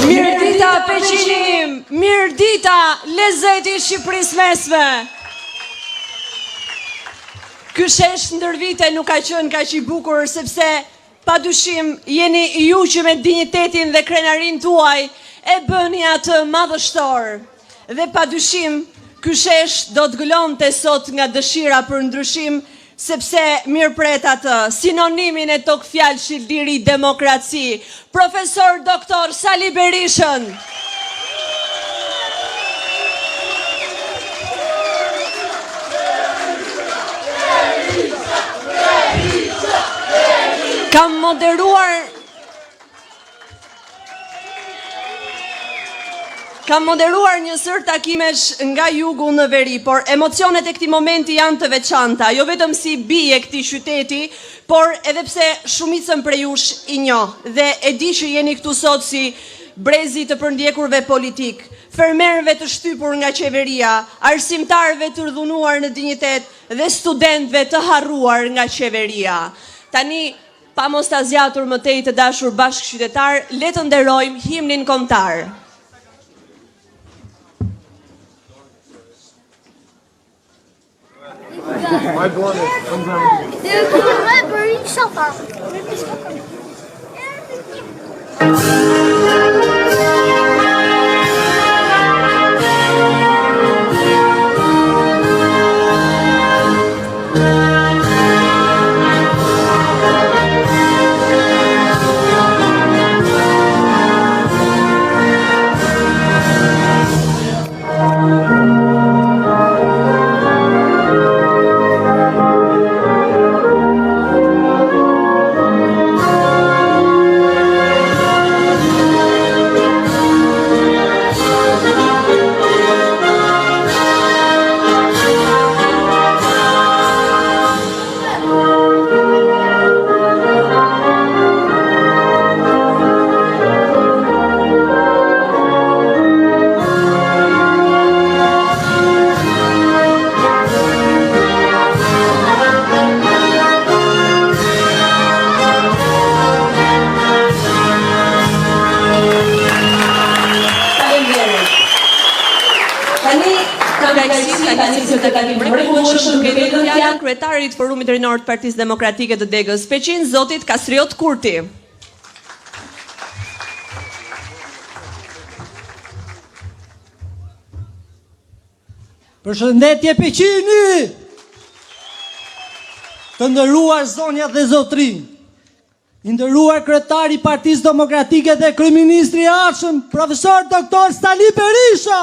Mirdita Peqinim, mirdita lezeti Shqipërisë mesme. Ky shesh ndër vite nuk ka qenë kaq i bukur sepse padyshim jeni ju që me dinjitetin dhe krenarin tuaj e bëni atë madhështor. Dhe padyshim ky shesh do të gëlonte sot nga dëshira për ndryshim, sepse mirë pret atë, sinonimin e tokë fjalë shildiri demokraci, profesor doktor Sali Berishën. Kam moderuar një sër takimesh nga jugu në veri, por emocionet e këtij momenti janë të veçanta, jo vetëm si bie këtij qyteti, por edhe pse shumicën prej jush i njoh dhe e di që jeni këtu sot si brezi të përndjekurve politik, fermerëve të shtypur nga qeveria, arsimtarëve të rrëdhunuar në dinjitet dhe studentëve të harruar nga qeveria. Tani, pa mos ta zgjatur më tej të dashur bashkëqytetar, le të nderojmë himnin kombëtar. Kryetarit Forumit Rinor të Partisë Demokratike të Degës Peqin, zotit Kastriot Kurti. Përshëndetje Peqini! Të nderuar zonja dhe zotrin, i nderuar kryetari i Partisë Demokratike dhe kryeministri i ardhshëm, profesor doktor Sali Berisha.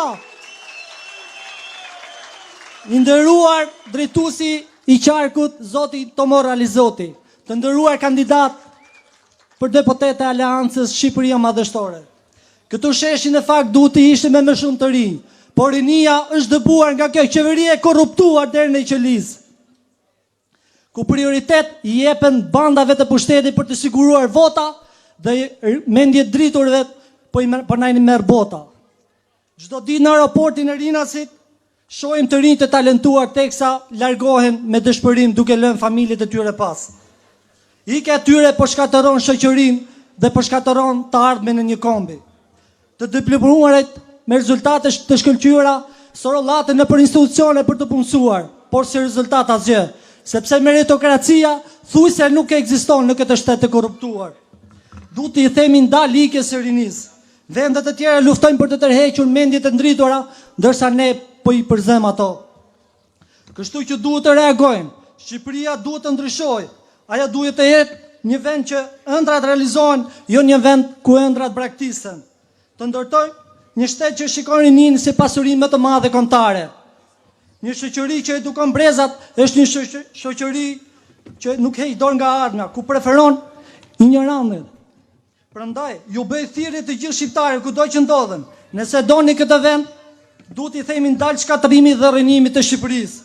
I nderuar drejtuesi i qarkut, zoti Tomor Alizoti, të nderuar kandidat për deputet e Aleancës Shqipëria Madhështore. Këtu sheshin në fakt duhet të ishte me më shumë të rinj, por rinia është dëbuar nga kjo qeveri e korruptuar deri në qeliz, ku prioritet i jepen bandave të pushtetit për të siguruar vota dhe mendje driturve po na i merr bota. Çdo ditë në aeroportin e Rinasit shohim të rinj të talentuar teksa largohen me dëshpërim duke lënë familjet e tyre pas. Ikja e tyre po shkatëron shoqërinë dhe po shkatëron të ardhmen në një kombi. Të diplomuarit me rezultate të shkëlqyera sorollate në për institucione për të punësuar, por si rezultat asgjë, sepse meritokracia thuajse nuk ekziston në këtë shtet të korruptuar. duhet t'i themi ndal likjes së rinisë. Vendet e tjera luftojnë për të tërhequr mendjet e ndritura, ndërsa ne po i përzem ato. Kështu që duhet të reagojmë. Shqipëria duhet të ndryshojë. Aja duhet të jetë një vend që ëndrat realizohen, jo një vend ku ëndrat braktisen. Të ndërtojmë një shtet që shikon rinin si pasurinë më të madhe kombëtare. Një shoqëri që edukon brezat është një shoqëri që nuk heq dorë nga ardhmja, ku preferon ignorancën. Prandaj, ju bëj thirrje të gjithë shqiptarët kudo që ndodhen. Nëse doni këtë vend, duhet i themi ndal shkatërimit dhe rrënimit të Shqipërisë.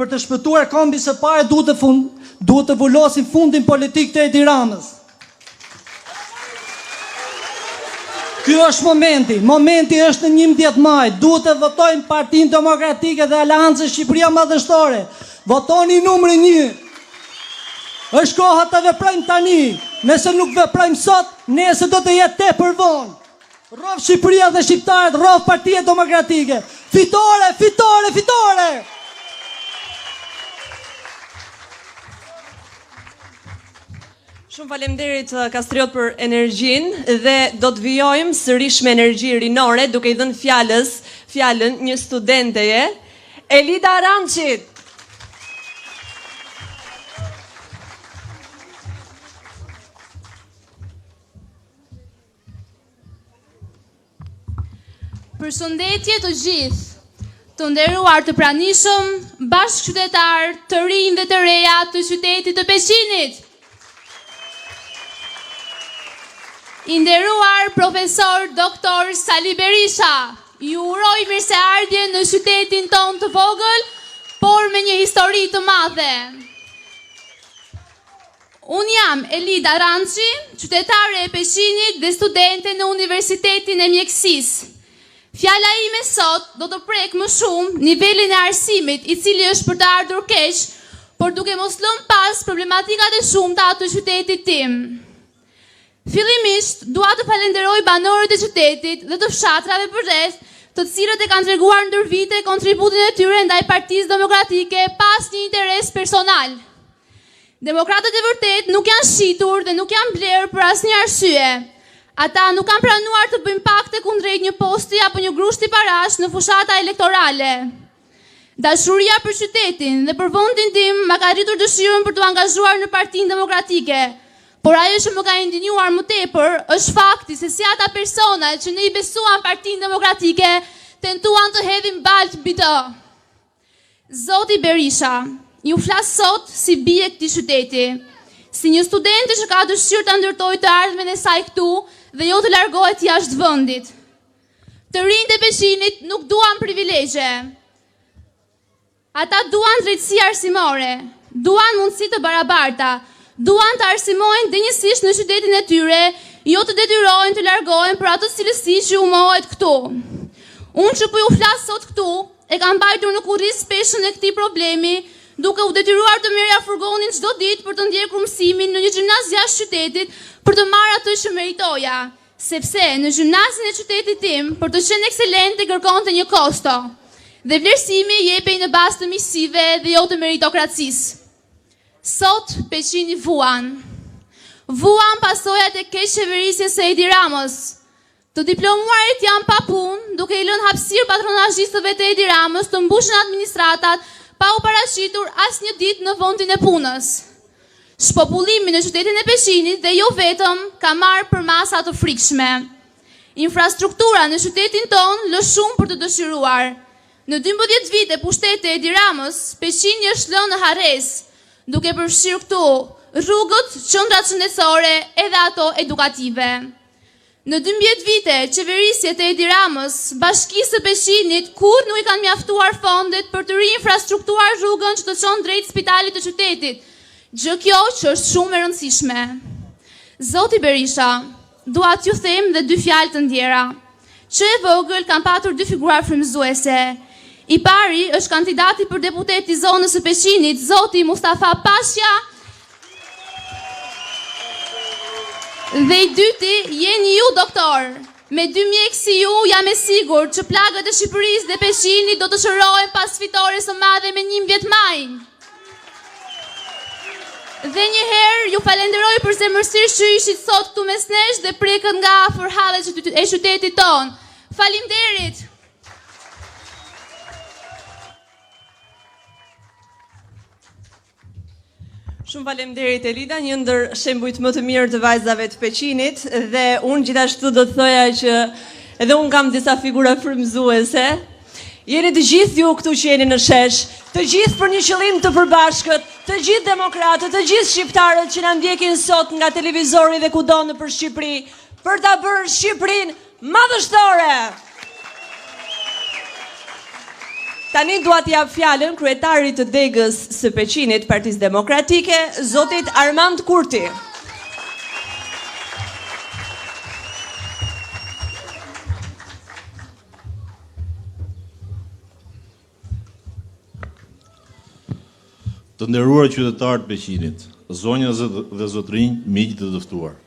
Për të shpëtuar kombin së pare duhet të vullosin fundin politik të Edi Ramës. Ky është momenti është në 11 maj, duhet të votojmë Partinë Demokratike dhe Aleancën Shqipëria Madhështore. Votoni numrin 1. Është koha të veprojmë tani. Nëse nuk veprojmë sot, nesër do të jetë tepër vonë. Rrof Shqipëria dhe shqiptarët, rrof Partia Demokratike. Fitore, fitore, fitore! Shumë faleminderit Kastriot për energjinë dhe do të vijojmë sërish me energji rinore duke i dhënë fjalën një studenteje, Elida Arançit. Përshëndetje të gjithë, të nderuar të pranishëm, bashkëqytetar, të rinj dhe të reja të qytetit të Peshinit. I nderuar profesor doktor Sali Berisha, ju uroj mirëseardhje në qytetin ton të vogël, por me një histori të madhe. Unë jam Elida Arançi, qytetare e Peshinit dhe studente në Universitetin e Mjekësisë. Fjala ime sot do të prek më shumë nivelin e arsimit i cili është për të ardhur keq, por duke mos lënë pas problematikat e shumta të qytetit tim. Fillimisht, dua të falenderoj banorët e qytetit dhe të fshatrave përreth, të cilët e kanë treguar ndër vite kontributin e tyre ndaj Partisë Demokratike pas një interes personal. Demokratët e vërtet nuk janë shitur dhe nuk janë blerë për asnjë arsye. Ata nuk kanë pranuar të bëjnë pakte kundrejt një posti apo një grushti parash në fushata elektorale. Dashuria për qytetin dhe për vendin tim ma ka rritur dëshirën për të angazhuar në Partinë Demokratike, por ajo që më ka indinjuar më tepër është fakti se si ata persona që ne i besuan Partinë Demokratike tentuan të hedhin baltë mbi të. Zoti Berisha, ju flas sot si bie këtij qyteti, si një studente që ka dëshirë të ndërtojë të ardhmen e saj këtu dhe jo të largohet jashtë vendit. Të rinjtë e Peshinit nuk duan privilegje. Ata duan drejtësi arsimore, duan mundësi të barabarta, duan të arsimojnë denjësisht në qytetin e tyre, jo të detyrohen të largohen për atë cilësi që u mohet këtu. Unë që po ju flas sot këtu, e kam mbajtur në kurriz peshën e këtij problemi, duke u detyruar të merrja furgonin çdo ditë për të ndjekur mësimin në një gjimnaz jashtë qytetit për të marrë atë që meritoja, sepse në gjimnazin e qytetit tim për të qenë ekselente kërkonte një kosto dhe vlerësimi jepej në bazë të miqësive dhe jo të meritokracisë. Sot Peshini vuan pasojat e keq qeverisjes së Edi Ramës. Të diplomuarit janë pa punë, duke i lënë hapësirë patronazhistëve të Edi Ramës të mbushin administratat pa u paraqitur asnjë ditë në vendin e punës. Shpopullimi në qytetin e Peshinit dhe jo vetëm ka marrë për masa të frikshme. Infrastruktura në qytetin ton lë shumë për të dëshiruar. Në 12 vite pushteti e Edi Ramës, Peshini është lënë në harres, duke përfshirë këtu rrugët, qendrat shëndetësore edhe ato edukative. Në 12 vite, qeverisjet e Edi Ramës, Bashkisë së Peshinit, kur nuk i kanë mjaftuar fondet për të rinfrastruktuar rrugën që të çon drejt spitalit të qytetit. Gjë kjo që është shumë e rëndësishme. Zoti Berisha, dua t'ju them dhe 2 fjalë të ndjera. Që e vogël kam patur 2 figura frymëzuese. I pari është kandidati për deputet i zonës së Peshinit, zoti Mustafa Pashja, dhe i dyti jeni ju, doktor. Me 2 mjekë si ju, jam e sigur që plagët e Shqipërisë dhe Peshinit do të shërohen pas fitores së madhe me 11 maj. Dhe njëherë ju falenderoj për zemërsisht që ishit sot këtu mes nesh dhe prekët nga afër hallet e qytetit ton. Faleminderit. Shumë faleminderit Elida, një ndër shembujt më të mirë të vajzave të Peqinit dhe unë gjithashtu do të thoja që edhe unë kam disa figura frymëzuese. Jeni të gjithë ju këtu që jeni në shesh, të gjithë për një qëllim të përbashkët, të gjithë demokratët, të gjithë shqiptarët që na ndjekin sot nga televizori dhe kudo nëpër Shqipëri, për ta bërë Shqipërinë madhështore. Tani dua t'jap fjalën kryetarit të degës së Peqinit, Partisë Demokratike, zotit Armand Kurti. Të nderuar qytetarë të Peqinit, zonja dhe zotrinj, miq të dëftuar.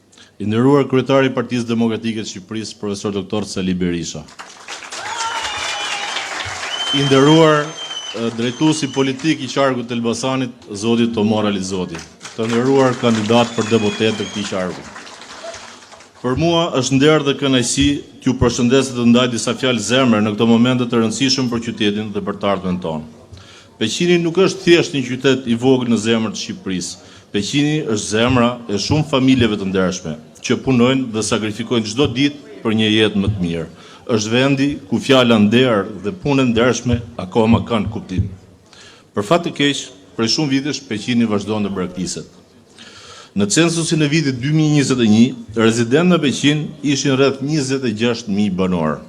I nderuar kryetari i Partisë Demokratike të Shqipërisë, profesor doktor Sali Berisha. I nderuar drejtuesi politik i qarkut të Elbasanit, zoti Tomor Alizoti. Të nderuar kandidat për deputet të këtij qarku. Për mua është nder dhe kënaqësi t'ju përshëndes dhe të ndaj disa fjalë zemre në këto momente të rëndësishëm për qytetin dhe për të ardhmen tonë. Peqini nuk është thjesht një qytet i vogël në zemrën e Shqipërisë. Peqini është zemra e shumë familjeve të ndershme që punojnë dhe sakrifikojnë çdo ditë për një jetë më të mirë. Është vendi ku fjala nder dhe punë ndershme akoma kanë kuptim. Për fat të keq, prej shumë vitesh Peqini vazhdon të braktiset. Në censusin e vitit 2021, rezidentë në Peqin ishin rreth 26.000 banor.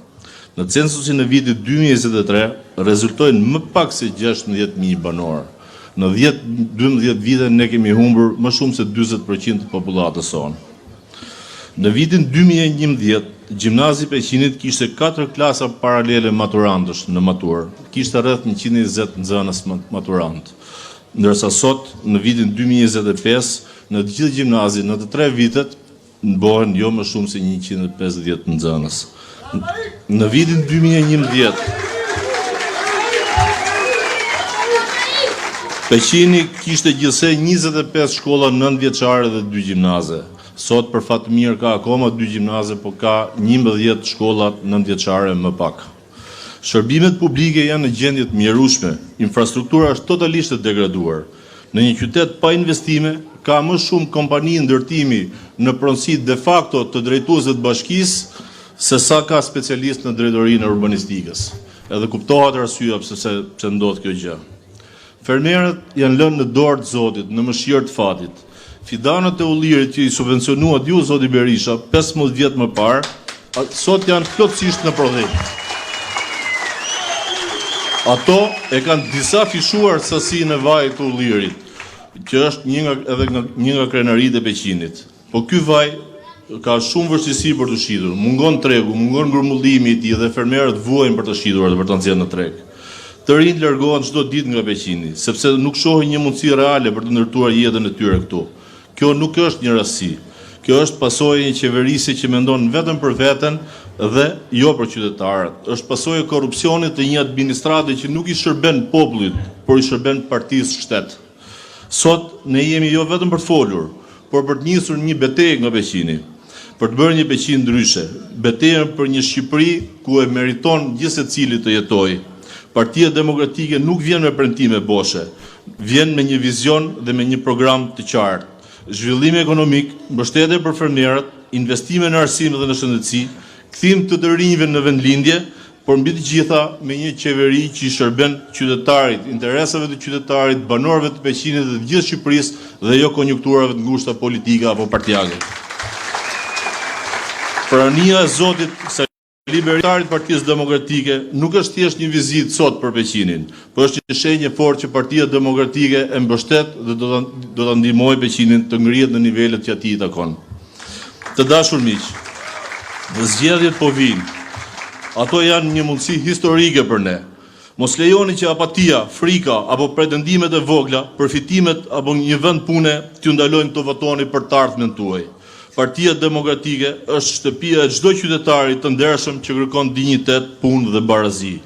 Në censusin e vitit 2023, rezultojnë më pak se 16.000 banor. Në 10-12 vite ne kemi humbur më shumë se 40% të popullatës sonë. Në vitin 2011, Gjimnazi Peqinit kishte 4 klasa paralele maturantësh në maturë, kishte rreth 120 nxënës maturant. Ndërsa sot, në vitin 2025, në të gjithë gjimnazit në të 3 vitet, bëhen jo më shumë se 150 nxënës. Në vitin 2011, Peqini kishte gjithsej 25 shkolla 9 vjeçare dhe 2 gjimnaze. Sot për fat të mirë ka akoma 2 gjimnaze, po ka 11 shkolla 9 vjeçare më pak. Shërbimet publike janë në gjendje të mjerueshme, infrastruktura është totalisht e degraduar. Në një qytet pa investime, ka më shumë kompani ndërtimi në pronësi de facto të drejtuesve të bashkisë se sa ka specialist në drejtorinë e urbanistikës. Edhe kuptohet arsyeja pse ndodh kjo gjë. Fermerët janë lënë në dorë të Zotit, në mëshirë të fatit. Fidanët e ullirit që i subvencionuat ju, zoti Berisha, 15 vjet më parë, sot janë plotësisht në prodhim. Ato e kanë disa fishuar sasinë e vajit të ullirit, që është një nga krenaritë e Peqinit. Po ky vaj ka shumë vështirësi për të shitur. Mungon tregu, mungon grumullimi i tij dhe fermerët vuajnë për të shitur dhe për të nxjerrë në treg. Të rinjt largohen çdo ditë nga Peqini, sepse nuk shohin një mundësi reale për të ndërtuar jetën e tyre këtu. Kjo nuk është një rastësi. Kjo është pasojë e një qeverisje që mendon vetëm për veten dhe jo për qytetarët. Është pasojë e korrupsionit të një administrate që nuk i shërben popullit, por i shërben partisë shtet. Sot ne jemi jo vetëm për të folur, por për të nisur një betejë nga Peqini, për të bërë një Peqin ndryshe, betejën për një Shqipëri ku e meriton gjithë secili të jetojë. Partia Demokratike nuk vjen me premtime boshe, vjen me një vizion dhe me një program të qartë. Zhvillim ekonomik, mbështetje për fermerët, investime në arsim dhe në shëndetësi, kthim të rinjve në vendlindje, por mbi të gjitha me një qeveri që i shërben qytetarit, interesave të qytetarit, banorëve të Peqinit dhe të gjithë Shqipërisë dhe jo konjunkturave të ngushta politike apo partijake. Prania e zotit Libertarit Partisë Demokratike nuk është thjesht një vizitë sot për Peqinin, por është një shenjë fortë që Partia Demokratike e mbështet dhe do ta ndihmojë Peqinin të ngrihet në nivelet që atij i takon. Të dashur miq, zgjedhjet po vijnë. Ato janë një mundësi historike për ne. Mos lejoni që apatia, frika apo pretendimet e vogla, përfitimet apo një vend pune t'ju ndalojnë të votoni për të ardhmen tuaj. Partia Demokratike është shtëpia e çdo qytetari të ndershëm që kërkon dinjitet, punë dhe barazi.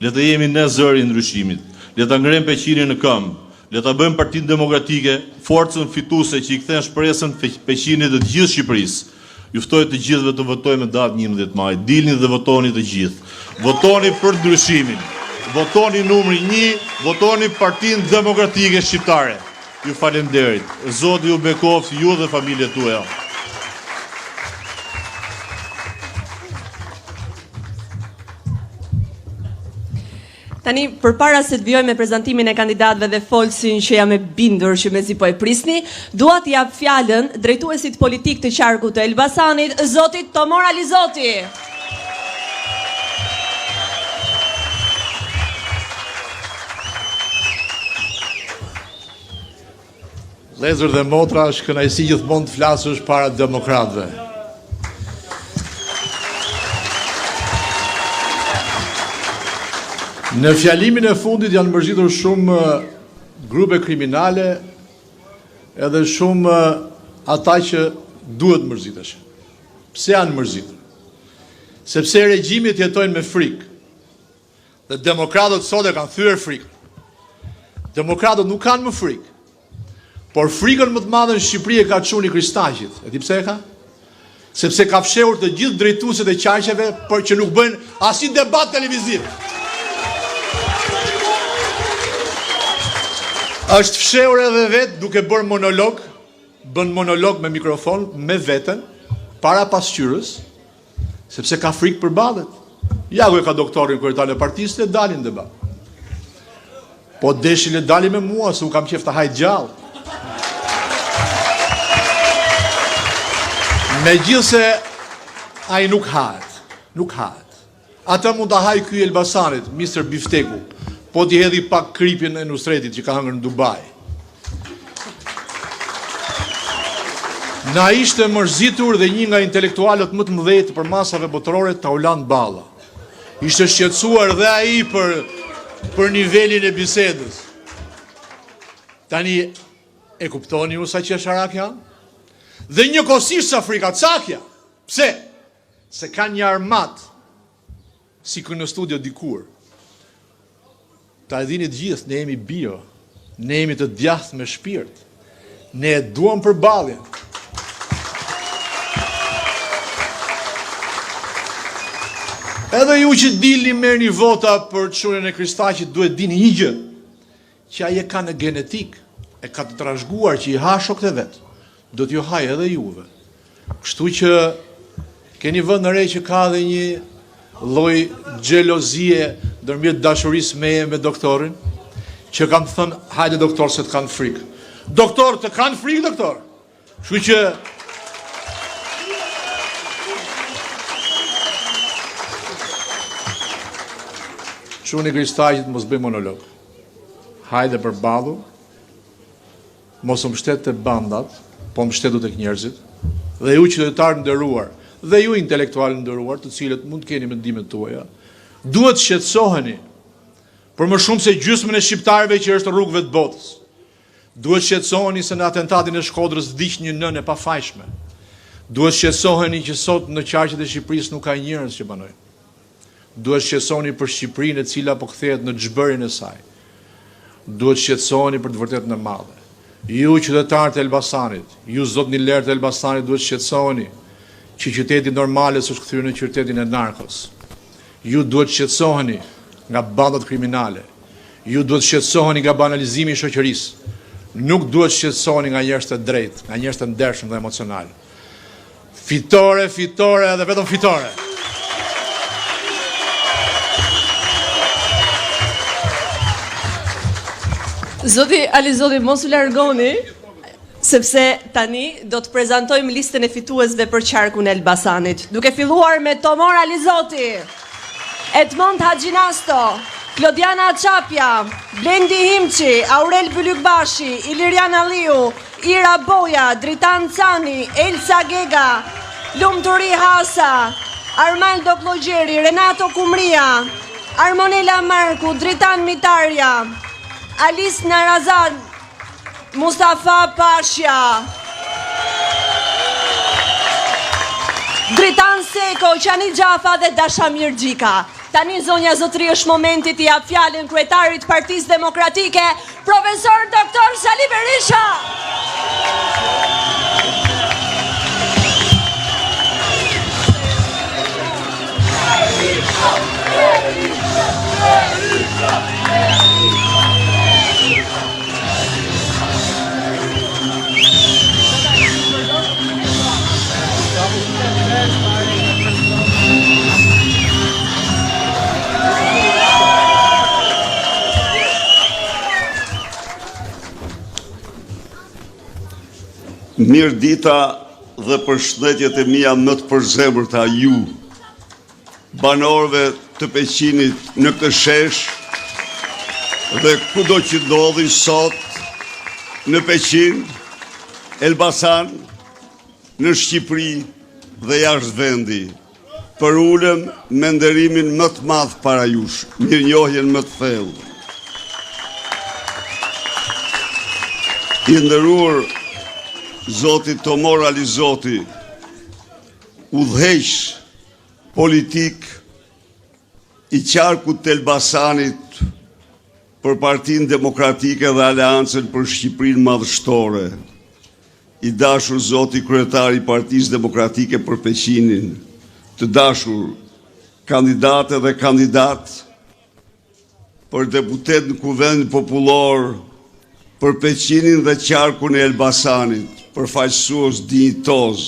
Le të jemi ne zëri i ndryshimit. Le ta ngrem Peqinin në këmbë. Le ta bëjmë Partinë Demokratike forcën fituese që i kthen shpresën peqinit të gjithë Shqipërisë. Ju ftoj të gjithëve të votojmë në datë 11 maj. Dilni dhe votoni të gjithë. Votoni për ndryshimin. Votoni numri 1, votoni Partinë Demokratike Shqiptare. Ju falenderit. Zoti ju bekoft ju dhe familjet tuaja. Tani, përpara se të vjoj me prezantimin e kandidatëve dhe folsin që jam e bindur që mezi po e prisni, dua t'jap fjalën drejtuesit politik të qarkut të Elbasanit, zotit Tomor Alizoti. Vëllezër dhe motra, është kënaqësi gjithmonë të flasësh para demokratëve. Në fjalimin e fundit janë mërzitur shumë grupe kriminale edhe shumë ata që duhet mërzitesh. Pse janë mërzitur? Sepse regjimit jetojnë me frikë. Dhe demokratët sot e kanë thyer frikën. Demokratët nuk kanë më frikë. Por frikën më të madhe në Shqipëri e ka çuni Kristaqit. E di pse e ka? Sepse ka fshehur të gjithë drejtuesit e qarqeve për që nuk bëjnë asnjë debat televiziv. Është fshehur edhe vetë duke bërë monolog, bën monolog me mikrofon, me veten, para pasqyrës, sepse ka frikë për ballet. Ja ku e ka doktorin kryetar e partisë, le dalin debat. Po deshin le dalin me mua, se u kam qef të hajt gjallë. Megjithse ai nuk hahet. Ata mund ta haj ky Elbasanit, Mr. Bifteku. Po t'i hedhi pak kripin e Nusretit që ka hëngër në Dubai. Na ishte mërzitur dhe një nga intelektualët më të mëdhenj për masave botërore, Taulant Balla. Ishte shqetësuar dhe ai për nivelin e bisedës. Tani e kuptoni ju sa qesharak janë? Dhe njëkohësisht sa frikacakja. Pse? Se kanë një armat si në studio dikur. Ta e dini të gjithë, ne jemi bio, ne jemi të djathtë me shpirt, ne e duam përballjen. Edhe ju që dilni merrni vota për çunën e Kristaqit, duhet dini një gjë, që ai e ka në genetik, e ka të trashëguar që i ha shokët e vet, do t'ju haj edhe juve. Kështu që keni vënë në re që ka edhe një lloj xhelozie ndërmjet dashurisë meje me doktorin, që kam thënë, hajde doktor se të kanë frikë. Doktor, të kanë frikë, doktor. Kështu që çuni Kristaqit mos bëj monolog. Hajde përballu, mos u mbështet te bandat, po mbështetu tek njerëzit, dhe ju qytetarë nderuar, dhe ju intelektualë nderuar, të cilët mund të keni mendimet tuaja, duhet shqetësoheni për më shumë se gjysmën e shqiptarëve që është rrugëve të botës. Duhet shqetësoheni se në atentatin e Shkodrës vdiq një nënë e pafajshme. Duhet shqetësoheni që sot në qarqet e Shqipërisë nuk ka njerëz që banojnë. Duhet shqetësoheni për Shqipërinë e cila po kthehet në xhbërin e saj. Duhet shqetësoheni për të vërtetën e madhe. Ju qytetarët e Elbasanit, ju zotënilërët e Elbasanit duhet shqetësoheni që qyteti Normales është kthyer në qytetin e narkos. Ju duhet shqetësoheni nga bandat kriminale. Ju duhet shqetësoheni nga banalizimi i shoqërisë. Nuk duhet shqetësoheni nga njerëz të drejtë, nga njerëz të ndershëm dhe emocional. Fitore, fitore dhe vetëm fitore. Zoti Alizoti, mos u largoni, sepse tani do të prezantojmë listën e fituesve për qarkun e Elbasanit. Duke filluar me Tomor Alizoti, Edmond Haxhinasto, Klodiana Çapja, Blendi Himçi, Aurel Bylykbashi, Ilirian Alliu, Ira Boja, Dritan Cani, Elsa Gega, Lumturi Hasa, Armaldo Klogjeri, Renato Kumria, Armonela Marku, Dritan Mitarja, Alice Narazan, Mustafa Pasha. Dritan Seko, Qani Gjafa dhe Dashamir Gjika. Tani zonja zotëri është momenti t'i jap fjalën kryetarit Partisë Demokratike, profesor doktor Sali Berisha. Mirë dita dhe përshëndetjet e mia më të përzemërta ju, banorëve të Peqinit në këtë shesh dhe kudo që ndodhi sot në Peqin, Elbasan, në Shqipëri dhe jashtë vendi. Për ulëm me nderimin më të madh para jush, mirënjohjen më të thellë. I nderuar Zoti Tomor Alizoti, udhëheq politik i qarkut të Elbasanit për Partinë Demokratike dhe Aleancën për Shqipërinë Madhështore, i dashur Zoti kryetari i Partisë Demokratike për Peqinin, të dashur kandidate dhe kandidat për deputet në Kuvendin Popullor për Peqinin dhe qarkun e Elbasanit, përfaqësues dinjitoz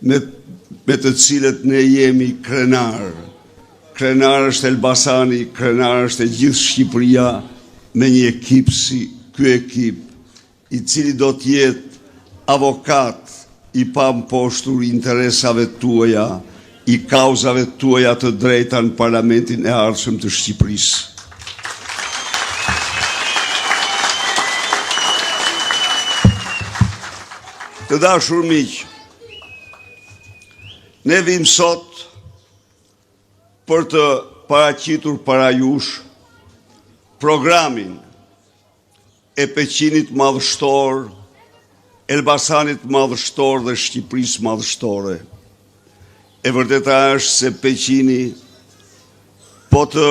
me të cilët ne jemi krenar. Krenar është Elbasani, krenar është e gjithë Shqipëria me një ekip si ky ekip, i cili do të jetë avokat i pamposhtur interesave tuaja, i kauzave tuaja të drejta në Parlamentin e ardhshëm të Shqipërisë. Të dashur miq, ne vim sot për të paraqitur para jush programin e Peqinit madhështor, Elbasanit madhështor dhe Shqipërisë madhështore. E vërteta është se Peqini po të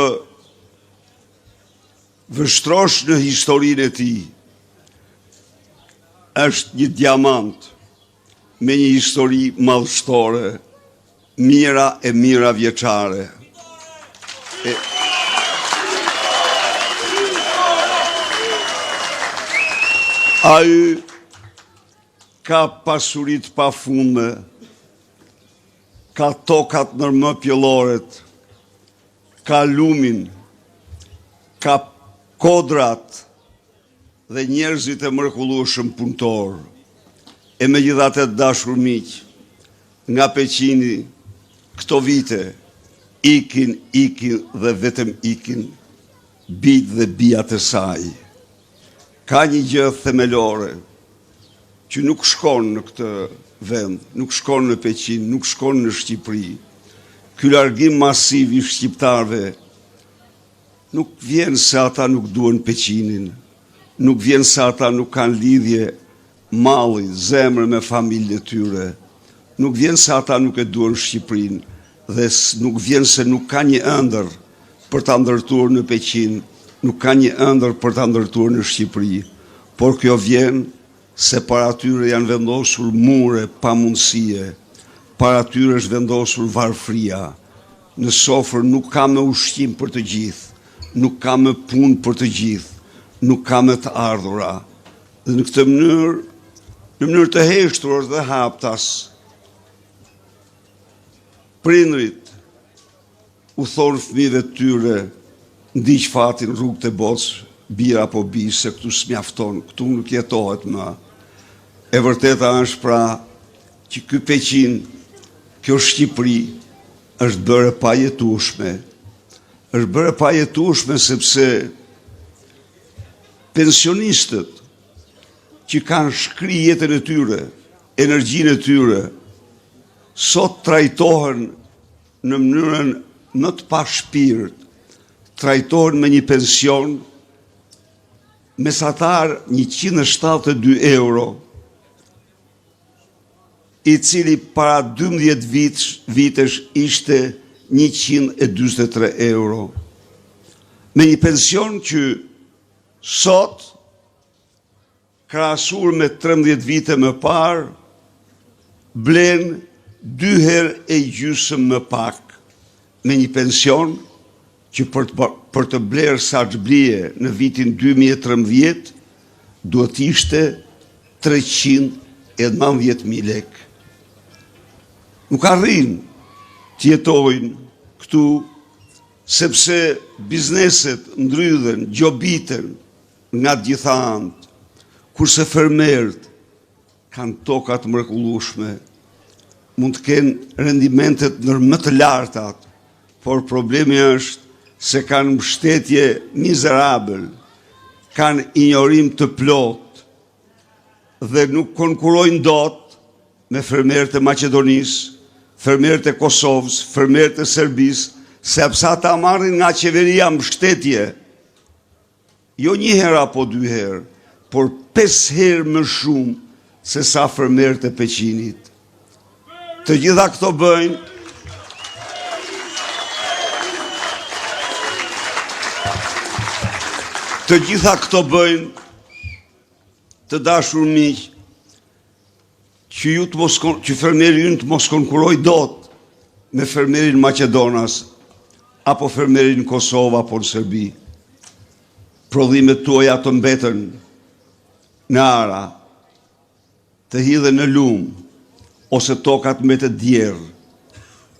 vështrosh në historinë e tij, është një diamant me një histori madhështore, mira e mira vjeçare. Ai ka pasurit pafundme, ka tokat nërmë pjelloret, ka lumin, ka kodrat dhe njerëzit e mrekullueshëm punëtor. E megjithatë dashur miq, nga Peqini këto vite ikin dhe vetëm ikin bijt dhe bijat e saj. Ka një gjë themelore që nuk shkon në këtë vend, nuk shkon në Peqin, nuk shkon në Shqipëri. Ky largim masiv i shqiptarëve nuk vjen se ata nuk duan Peqinin, nuk vjen se ata nuk kanë lidhje malli, zemër me familjen e tyre, nuk vjen se ata nuk e duan Shqipërinë dhe nuk vjen se nuk ka një ëndër për ta ndërtuar në Peqin, nuk ka një ëndër për ta ndërtuar në Shqipëri, por kjo vjen se para tyre janë vendosur mure pamundësie, para tyre është vendosur varfëria. Në sofër nuk ka më ushqim për të gjithë, nuk ka më punë për të gjithë, nuk ka më të ardhura. Dhe në këtë mënyrë të heshtur dhe haptas, prindrit u thonë fëmijëve të tyre, ndiq fatin rrugët e botës, bira apo bi, se këtu s'mjafton, këtu nuk jetohet më. E vërteta është pra që ky Peqin, kjo Shqipëri, është bërë pa jetueshme. Është bërë pa jetueshme sepse pensionistët që kanë shkri jetën e tyre, energjinë e tyre, sot trajtohen në mënyrën më të pa shpirt, trajtohen me një pension mesatar 172 euro, i cili para 12 vitesh ishte 143 euro. Me një pension që sot, krahasuar me 13 vite më parë, blen 2 herë e gjysmë më pak, me një pension që për të blerë sa që blije në vitin 2013, duhet ishte 319.000 lek. Nuk arrin të jetojnë këtu, sepse bizneset ndrydhen, gjobiten nga gjitha anët, kurse fermerët kanë tokat mrekullueshme, mund të kenë rendimentet ndër më të lartat, por problemi është se kanë mbështetje mizerabël, kanë injorim të plot dhe nuk konkurojnë dot me fermerët e Maqedonisë, fermerët e Kosovës, fermerët e Serbisë, sepse ata marrin nga qeveria mbështetje, jo 1 herë apo 2 herë, por 5 herë më shumë se sa fermerët e Peqinit. Të gjitha këto bëjnë të dashur miq, që fermeri ynë të mos konkuroj dot me fermerin Maqedonas, apo fermerin Kosovë, apo në Serbi. Prodhimet tuaja të mbetën në ara, të hidhen në lumë, ose tokat me të djerë.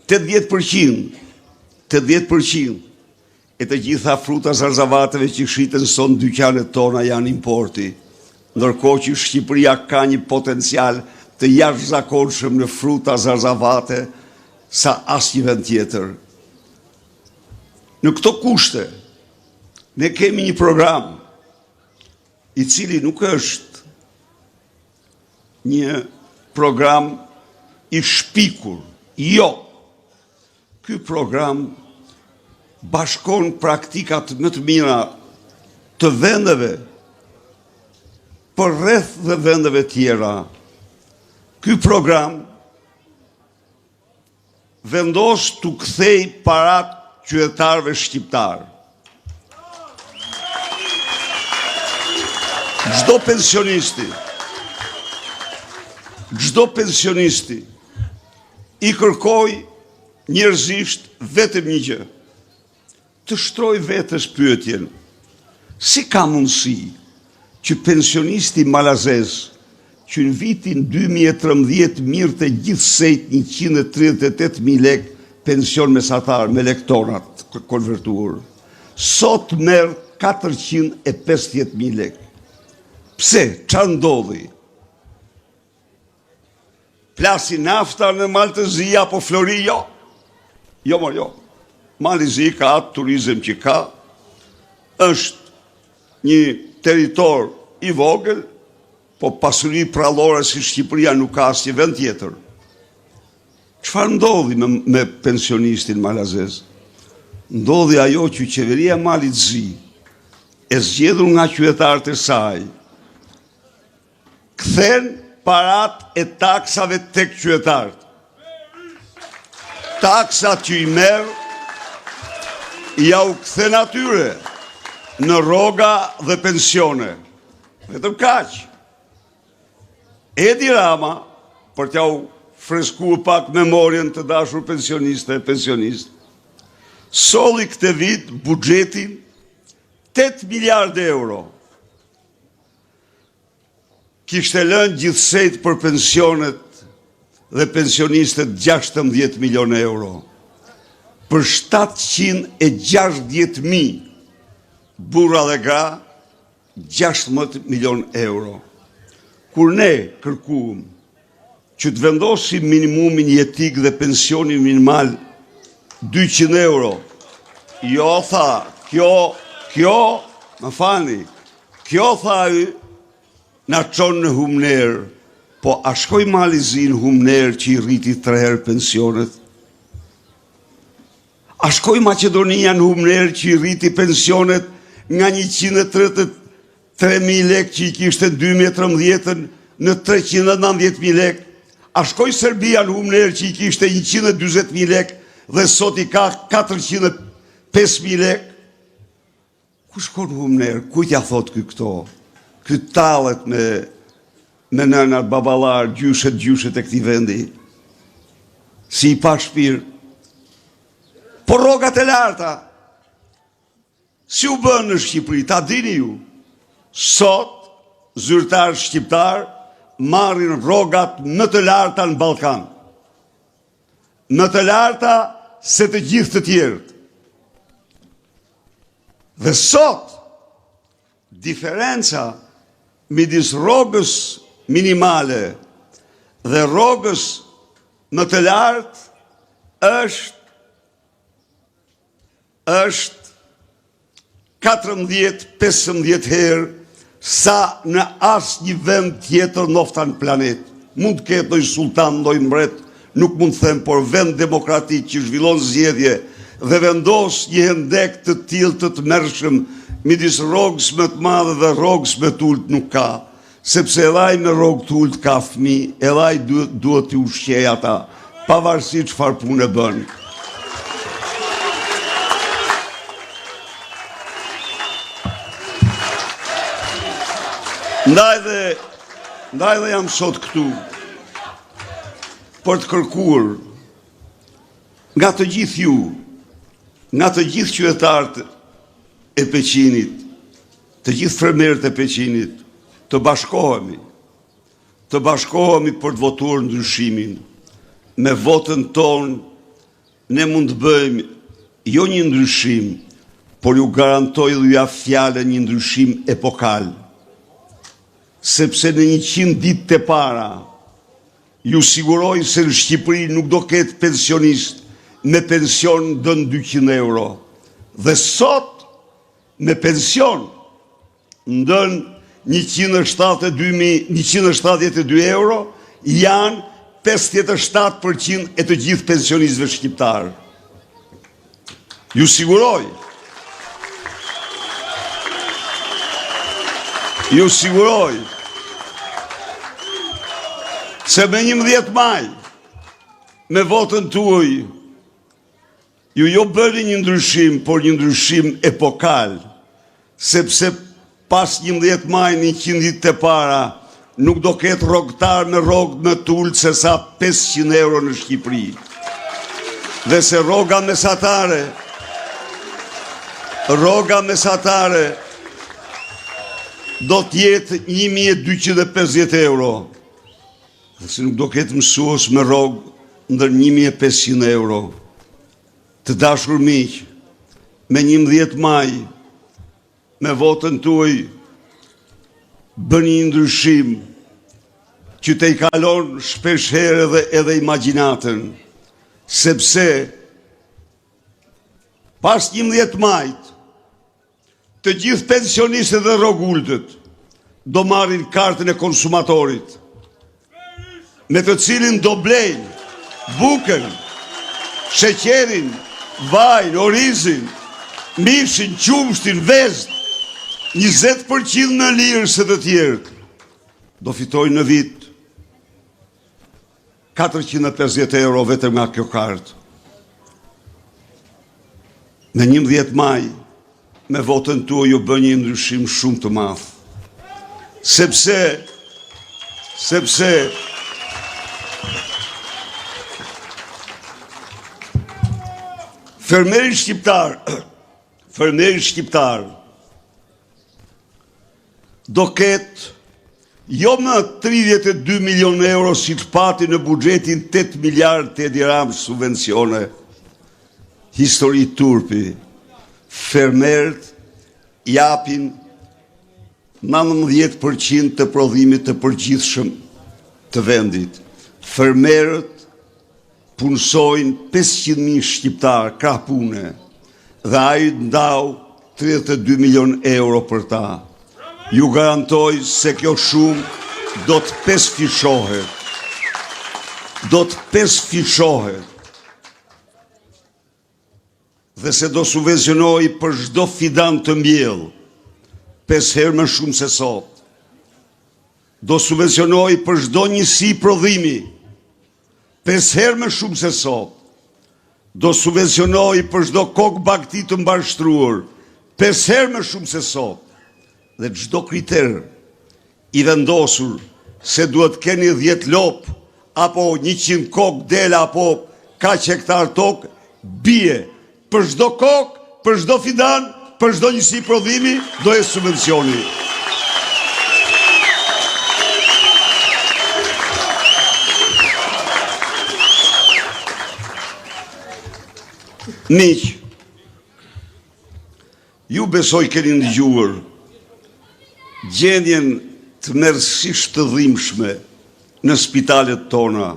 80% e të gjitha fruta zarzavateve që shiten son dyqanet tona janë importi, ndërkohë që Shqipëria ka një potencial të jashtëzakonshëm në fruta zarzavate sa asnjë vend tjetër. Në këto kushte, ne kemi një program i cili nuk është një program i shpikur, jo. Ky program bashkon praktikat më të mira të vendeve për rreth dhe vendeve tjera. Ky program vendos të kthej parat qytetarëve shqiptar. Çdo pensionisti i kërkoj njerëzisht vetëm një gjë, të shtroj vetes pyetjen: si ka mundësi që pensionisti malazez, që në vitin 2013 mirte gjithsejt 138.000 lek pension mesatar me lektonat konvertuar, sot merr 450.000 lek? Pse? Çfarë ndodhi? Plasi nafta në Malë të Zi apo Flori? Jo. Mali Zi ka atë turizëm që ka, është një territor i vogël, po pasuri prallore si Shqipëria nuk ka asnjë vend tjetër. Çfarë ndodhi me pensionistin malazez? Ndodhi ajo që qeveria e Malit Zi, e zgjedhur nga qytetarët e saj, kthen parat e taksave tek qytetarët. Taksat që i merr, ja u kthen atyre në rroga dhe pensione. Vetëm kaq. Edi Rama, për t'ja u freskuar pak memorien të dashur pensioniste e pensionist, solli këtë vit buxhetin 8 miliardë euro. Kishte lënë gjithsejt për pensionet dhe pensionistët 16 milion euro. Për 760.000 burra dhe gra, 16 milion euro. Kur ne kërkuam që të vendosim minimumin jetik dhe pensionin minimal 200 euro, jo tha, kjo, më fani, kjo tha na qonë në humner, po a shkoj Mali Zi në humner që i rriti 3 herë pensionet? A shkoj Maqedonia në humner që i rriti pensionet nga 133.000 lek që i kishte 2013 në 390.000 lek? A shkoj Serbia në Humner që i kishte 120.000 lek dhe sot i ka 405.000 lek? Ku shkon në Humner? Ku t'ja thot këto? Këtë tallet me nënat, babalar, gjyshet e këtij vendi. Si i pa shpirt. Por rrogat e larta, si u bën në Shqipëri, ta dini ju, sot zyrtar shqiptar marrin rrogat më të larta në Ballkan. Më të larta se të gjithë të tjerët. Dhe sot, diferenca midis rrogës minimale dhe rrogës më të lartë është 14-15 herë sa në asë një vend tjetër nofta në planet. Mund të ketë ndonjë sultan, ndonjë mbret, nuk mund të them, por vend demokratik që zhvillon zgjedhje dhe vendos një hendek të tillë të tmerrshëm midis rrogës më të madhe dhe rrogës më të ulët nuk ka, sepse edhe ai me rrogë të ulët ka fëmijë, edhe ai duhet t'i ushqej ata, pavarësisht çfarë punë bën. Ndaj dhe jam sot këtu për të kërkuar nga të gjithë ju, nga të gjithë qytetarët e Peqinit, të gjithë fermerët e Peqinit, të bashkohemi për të votuar ndryshimin. Me votën tonë ne mund të bëjmë jo një ndryshim, por ju garantoj dhe ju jap fjalën një ndryshim epokal. Sepse në 100 ditë të para, ju siguroj se në Shqipëri nuk do ketë pensionist me pension dën 200 euro. Dhe sot, me pension ndën 172 euro, janë 57% e të gjithë pensionistëve shqiptarë. Ju siguroj se me 11 maj, me votën tuaj, ju jo bëni një ndryshim, por një ndryshim epokal, sepse pas 11 maj në 100 ditë të para, nuk do ketë rrogtar me rrogë më të ulët se sa 500 euro në Shqipëri. Dhe se rroga mesatare do t'jetë 1250 euro. Dhe se nuk do ketë mësues me rrogë ndër 1500 euro. Të dashur miq, me 11 maj, me votën tuaj, bëni një ndryshim që të i kalon shpesh herë edhe imagjinatën, sepse pas 11 majt, të gjithë pensionistët dhe rrogulltët do marrin kartën e konsumatorit, me të cilin do blejnë bukën, sheqerin, vajin, orizin, mishin, qumshtin, vezën, 20% në lirë se të tjerët. Do fitojnë në vit 450 euro vetëm nga kjo kartë. Në 11 maj, me votën tuaj ju bën një ndryshim shumë të madh. Sepse fermeri shqiptar do ketë jo më 32 milion euro si të pati në buxhetin 8 miliard të dirham subvencione. Histori turpi. Fermerët japin 19% të prodhimit të përgjithshëm të vendit. Fermerët punësojnë 500.000 shqiptar, krah pune, dhe ai ndau 32 milion euro për ta. Ju garantoj se kjo shumë do të pesfishohet. Dhe se do subvencionoj për çdo fidan të mbjell, 5 herë më shumë se sot. Do subvencionoj për çdo njësi prodhimi, 5 herë më shumë se sot, do subvencionoj për çdo kokë bagti të mbarështruar, 5 herë më shumë se sot, dhe çdo kriter i vendosur se duhet keni 10 lop, apo 100 kokë dela, apo kaq hektar tokë, bie për çdo kokë, për çdo fidan, për çdo njësi prodhimi, do e subvencioni. Miq, ju besoj keni ndëgjuar gjendjen të merrsisht të dhimbshme në spitalet tona.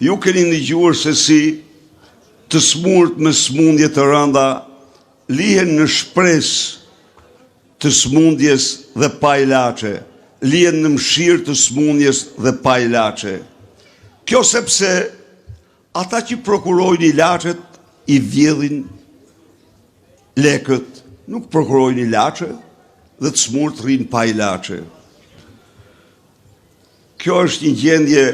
Ju keni ndëgjuar se si të smurt me smundje të rënda lihen në shpresë të smundjes dhe pa ilaçe, lihen në mshirë të smundjes dhe pa ilaçe. Kjo sepse ata që prokurojnë ilaçet i vjedhin lekët, nuk prokurojnë ilaçe dhe të smurt rrinë pa ilaçe. Kjo është një gjendje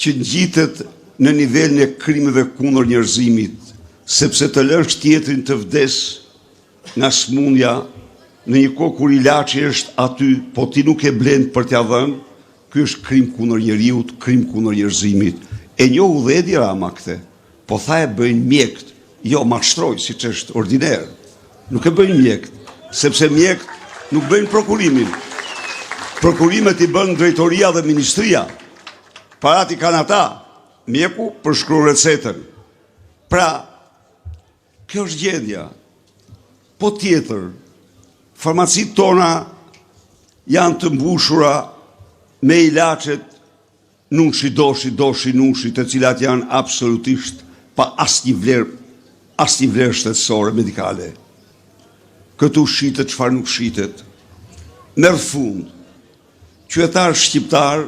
që ngjitet në nivelin e krimeve kundër njerëzimit, sepse të lësh tjetrin të vdes nga smundja në një kohë kur ilaçi është aty, po ti nuk e blen për t'ia dhënë, ky është krim kundër njeriut, krim kundër njerëzimit. E njohu dhe Edi Rama këtë, po tha e bëjnë mjekët, jo mashtroj, siç është ordiner. Nuk e bëjnë mjekët, sepse mjekët nuk bëjnë prokurimin. Prokurimet i bën drejtoria dhe ministria. Parat i kanë ata, mjeku përshkruan recetën. Pra, kjo është gjendja. Po tjetër, farmacitë tona janë të mbushura me ilaçet nushi doshi nushi, të cilat janë absolutisht pa asnjë vlerë shtetësore medikale. Këtu shitet çfarë nuk shitet. Merr fund. Qytetar shqiptar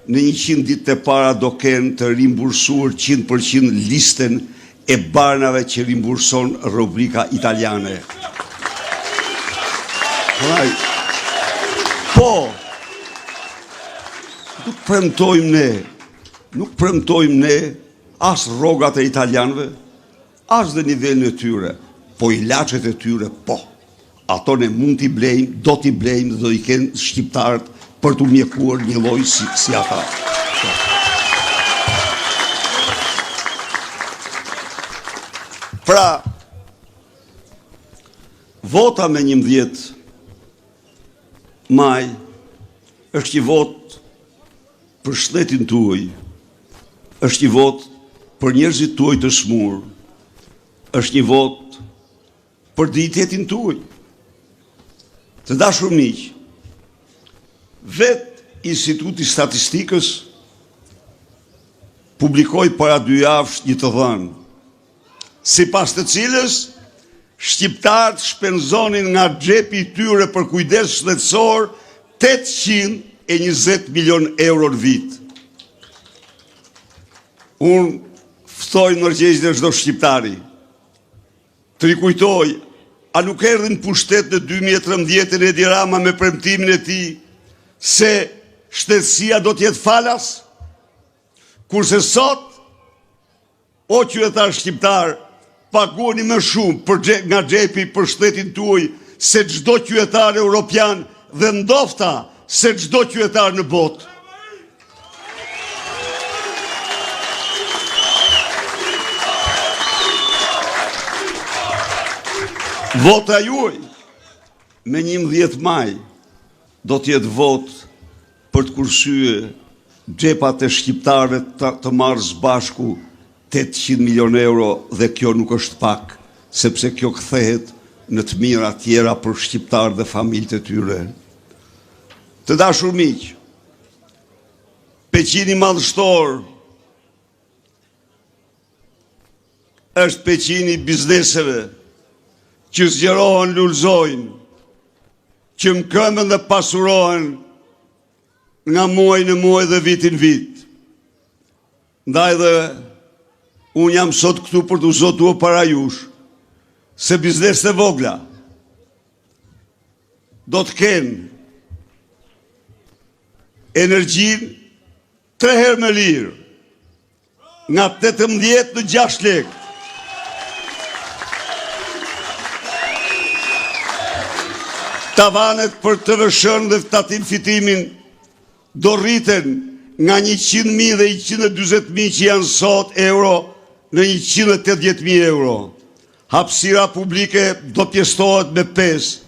në 100 ditët e para do kenë të rimbursuar 100% listën e barnave që rimburson rubrika italiane. Po, nuk premtojmë ne as rrogat e italianëve, as dhe nivelin e tyre, po ilaçet e tyre po. Ato ne mund t'i blejmë, do t'i blejmë dhe do i kenë shqiptarët për t'u mjekuar një lloj si ata. Pra, vota me 11 maj është një vot për shtetin tuaj, është një vot për njerëzit tuaj të smur, është një vot për dignitetin tuaj. Të dashur miq, vetë Instituti Statistikës publikoi para 2 javësh një të dhënë, sipas të cilës shqiptarët shpenzonin nga xhepi i tyre për kujdes shëndetësor 820 milion euro në vit. Unë ftoj në rëgjezën e çdo shqiptari, të rikujtoj, a nuk erdhin pushtet në 2013 Edi Rama me premtimin e tij se shtetësia do t'jetë falas? Kurse sot, o qytetar shqiptar, paguani më shumë nga xhepi për shtetin tuaj se çdo qytetar europian dhe ndofta se çdo qytetar në botë. Vota juaj me 11 maj do t'jetë vot për të kursye xhepat e shqiptarëve të marrë së bashku 800 milion euro, dhe kjo nuk është pak, sepse kjo kthehet në të mira tjera për shqiptarë dhe familjet e tyre. Të dashur miq, peqini madhështor është peqini bizneseve që zgjerohen, lulëzojnë, që mkëmën dhe pasurohen nga muaj në muaj dhe vitin vit. Ndaj dhe unë jam sot këtu për të zotuar para jush se bizneset e vogla do të kenë energjin 3 herë më lirë, nga 18 në 6 lekë. Tavanet për të vëshën dhe tatim fitimin do rriten nga 100.000 dhe 140.000 që janë sot euro në 180.000 euro. Hapësira publike do pjestohet me 5,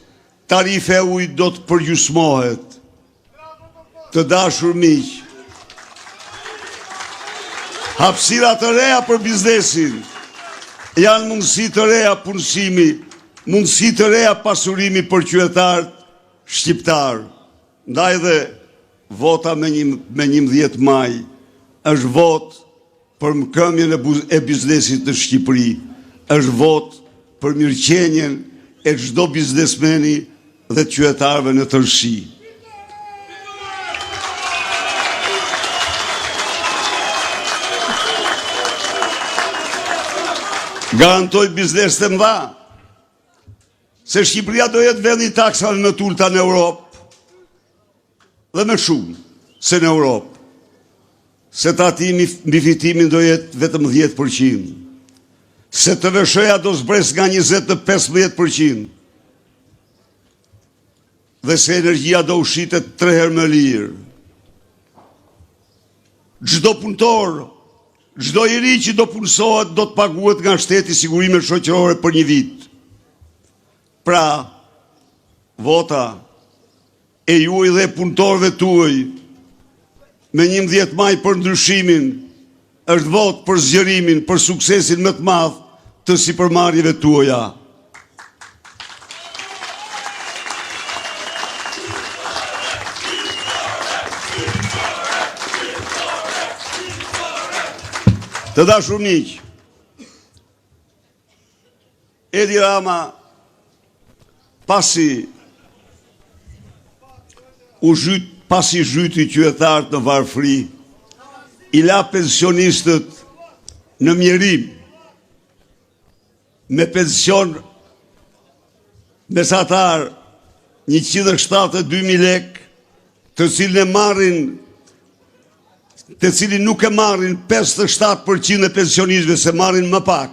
tarife e ujit do të përgjysmohet. Të dashur miq, hapësira të reja për biznesin, janë mundësi të reja punësimi, mundësi të reja pasurimi për qytetarët shqiptar. Ndaj dhe vota me 11 maj është vot për mkëmjen e biznesit në Shqipëri, është vot për mirëqenjen e çdo biznesmeni dhe qytetarëve në tërësi. Garantoj biznes të mëdha, se Shqipëria do jetë vendi taksave më të ulta në Europë, dhe më shumë se në Europë, se tatimi mbi fitimin do jetë vetëm 10%, se TVSH-ja do zbres nga 20 në 15%, dhe se energjia do ushitet 3 herë më lirë. Çdo punëtor, çdo i ri që do punësohet do të paguhet nga shteti sigurime shoqërore për 1 vit. Pra, vota e juaj dhe punëtorëve tuaj me 11 maj për ndryshimin është vot për zgjerimin, për suksesin më të madh të sipërmarrjeve tuaja. Të dashur miq, Edi Rama pasi zhyti qytetarët në varfëri, i la pensionistët në mjerim, me pension mesatar 172.000 lekë, të cilin nuk e marrin 57% e pensionistëve, se marrin më pak.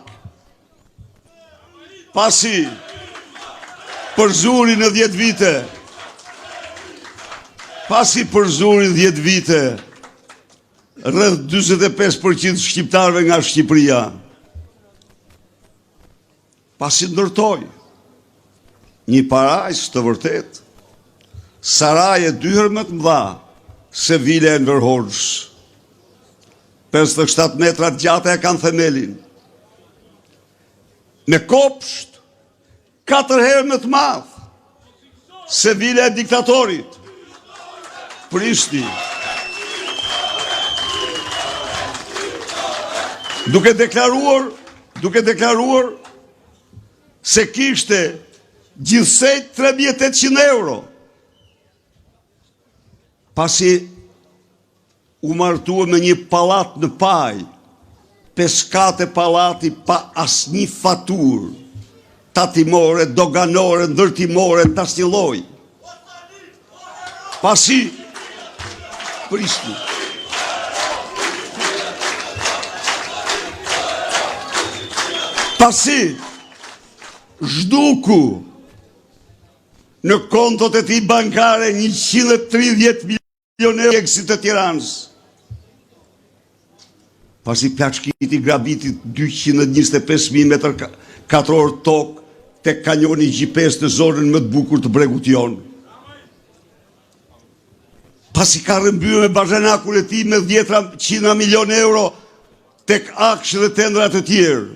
Pasi përzuri në 10 vite, rreth 45% shqiptarëve nga Shqipëria, pasi ndërtoi një parajs të vërtet, saraje 2 herë më të mëdha se Vila Enver Hoxhës, 57 metra të gjata e kanë themelin, me kopsht 4 herë më të madh se Vila e diktatorit Prishti, duke deklaruar se kishte gjithsej 3.800 euro, pasi u martua me një pallat në Paj, 5 kate pallati pa asnjë faturë, tatimore, doganore, ndërtimore, të asnjë lloji. Pasi Prishti zhduku në kontot e tij bankare 130 milionë euro eksit të Tiranës. Pasi plaçkiti grabiti 225.000 metër katror tokë te kanjoni Gjipes në zonën më të bukur të bregut jon. Pasi ka rrëmbyer me bazhenakun e tij me 100 milionë euro tek akshë dhe tendra të tjerë.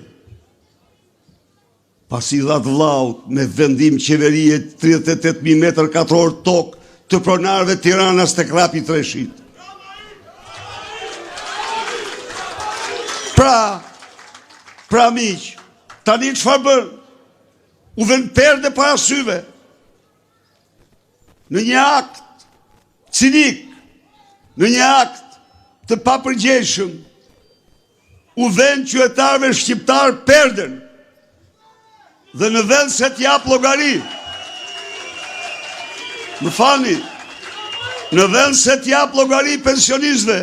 Pasi dha të vllaut me vendim qeverie 38.000 metër katror tokë të pronarëve Tiranës tek Rapi Treshit. Pra miq, tani çfarë bën? U vën perde para syve. Në një akt cinik, në një akt të papërgjegjshëm, u vën qytetarëve shqiptar perden. Dhe në vend se t'jap llogari, më falni, në vend se t'jap llogari pensionistëve,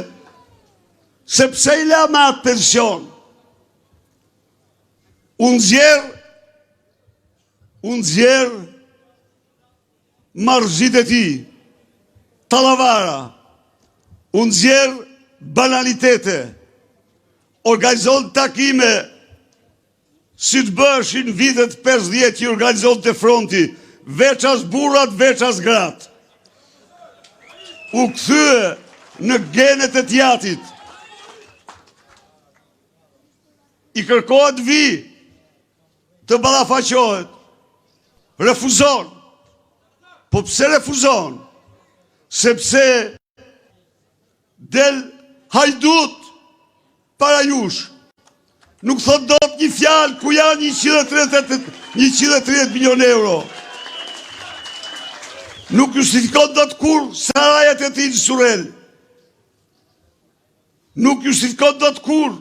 sepse I la me atë pension. Unë zjerë marrëzit e ti, talavara, unë zjerë banalitete, organizon takime si të bëshin vitet 50 që organizon të fronti, veç as burrat, veç as gratë. U këthyë në genet e tjatit. I kërkohet vi të balafaqohet. Refuzon. Po pse refuzon? Sepse del hajdut para jush. Nuk thot do të një fjalë ku janë 130 milion euro. Nuk justifikon do të kur sarajat e ti në Surel. Nuk justifikon do të kur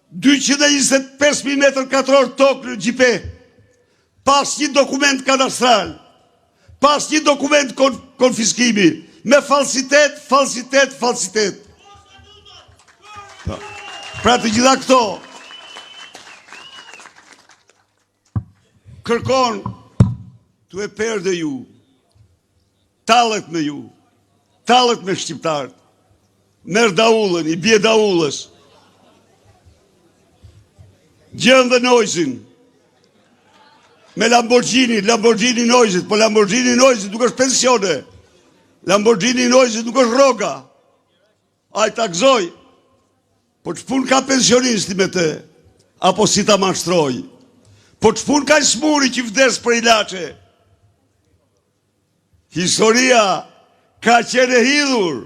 225.000 m2 tokë në gjipe, pas një dokument kadastral, pas një dokument konfiskimi, me falsitet. Pra të gjitha këto, kërkon të e perde ju, talët me ju, talët me shqiptarët, merë daullën, I bje daullës, gjën dhe Nojzin, me Lamborghini Nojzit, po Lamborghini Nojzit nuk është pensione, Lamborghini Nojzit nuk është roga, a I takzoj, po që pun ka pensionisti me te, apo si ta mashtroj, po që pun ka smuri që vdes për ilaçe. Historia ka qenë e hidhur,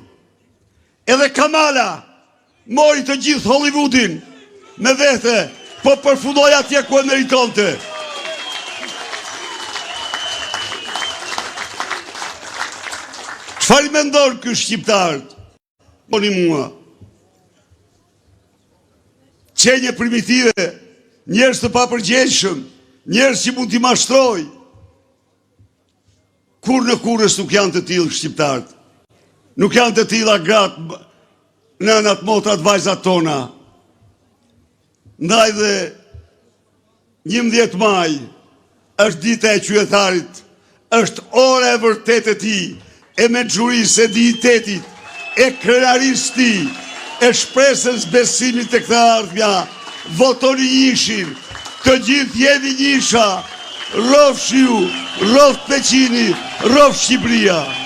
edhe Kamala mori të gjithë Hollywoodin me vete, po përfundoj atje ku e meritonte. Çfarë I mendon ky shqiptar? Poni mua. Qenje primitive, njerëz të papërgjegjshëm, njerëz që mund t'i mashtroj. Kur në kurës nuk janë të tillë shqiptarët. Nuk janë të tilla gratë, nënat, motrat, vajzat tona. Ndaj dhe 11 maj është dita e qytetarit, është ora e vërtet e ti, e me gjurisë e dignitetit, e krenarisë ti, e shpresës besimit të këta ardhmja, votoni njëshin, të gjithë jemi njësha, rrofsh ju, rrofsh Peqini, rrofsh Shqipëria.